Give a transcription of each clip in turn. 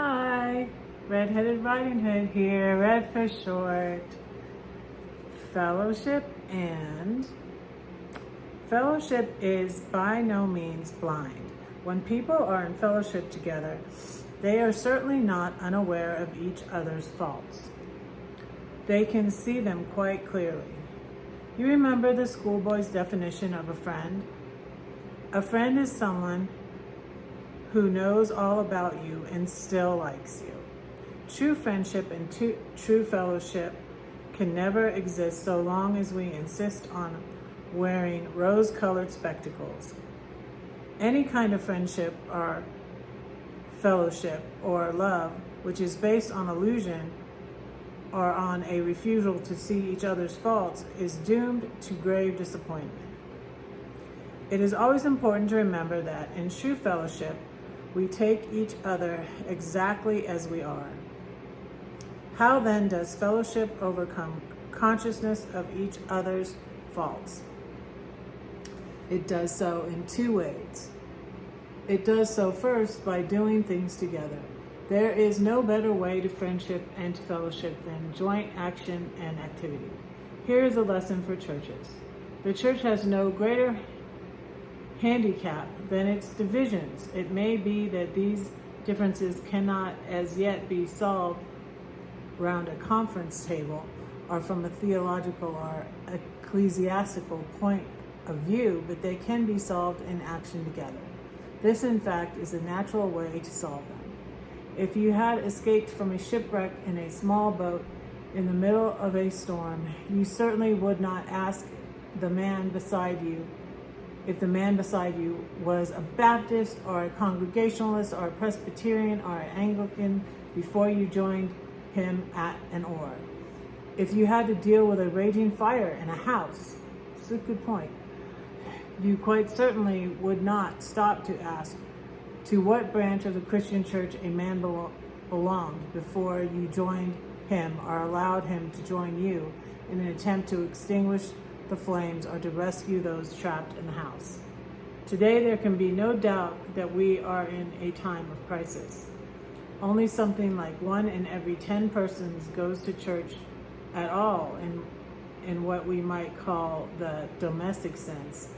Hi, Red-Headed Riding Hood here, red for short. Fellowship and fellowship is by no means blind. When people are in fellowship together, they are certainly not unaware of each other's faults. They can see them quite clearly. You remember the schoolboy's definition of a friend? A friend is someone who knows all about you and still likes you. True friendship and true fellowship can never exist so long as we insist on wearing rose-colored spectacles. Any kind of friendship or fellowship or love which is based on illusion or on a refusal to see each other's faults is doomed to grave disappointment. It is always important to remember that in true fellowship, we take each other exactly as we are. How then does fellowship overcome consciousness of each other's faults? It does so in two ways. It does so first by doing things together. There is no better way to friendship and to fellowship than joint action and activity. Here is a lesson for churches. The church has no greater handicap than its divisions. It may be that these differences cannot as yet be solved round a conference table or from a theological or ecclesiastical point of view, but they can be solved in action together. This, in fact, is a natural way to solve them. If you had escaped from a shipwreck in a small boat in the middle of a storm, you certainly would not ask the man beside you if the man beside you was a Baptist or a Congregationalist or a Presbyterian or an Anglican before you joined him at an oar. If you had to deal with a raging fire in a house, that's a good point, you quite certainly would not stop to ask to what branch of the Christian church a man belonged before you joined him or allowed him to join you in an attempt to extinguish the flames or to rescue those trapped in the house. Today, there can be no doubt that we are in a time of crisis. Only something like 1 in every 10 persons goes to church at all in what we might call the domestic sense.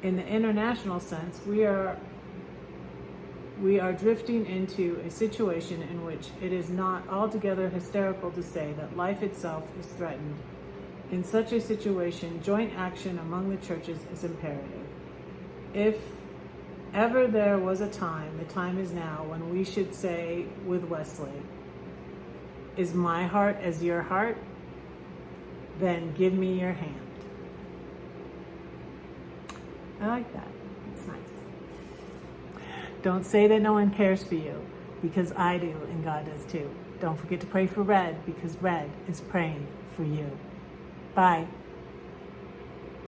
In the international sense, we are drifting into a situation in which it is not altogether hysterical to say that life itself is threatened. In such a situation, joint action among the churches is imperative. If ever there was a time, the time is now, when we should say with Wesley, "Is my heart as your heart? Then give me your hand." I like that. It's nice. Don't say that no one cares for you, because I do and God does too. Don't forget to pray for Red, because Red is praying for you. Bye.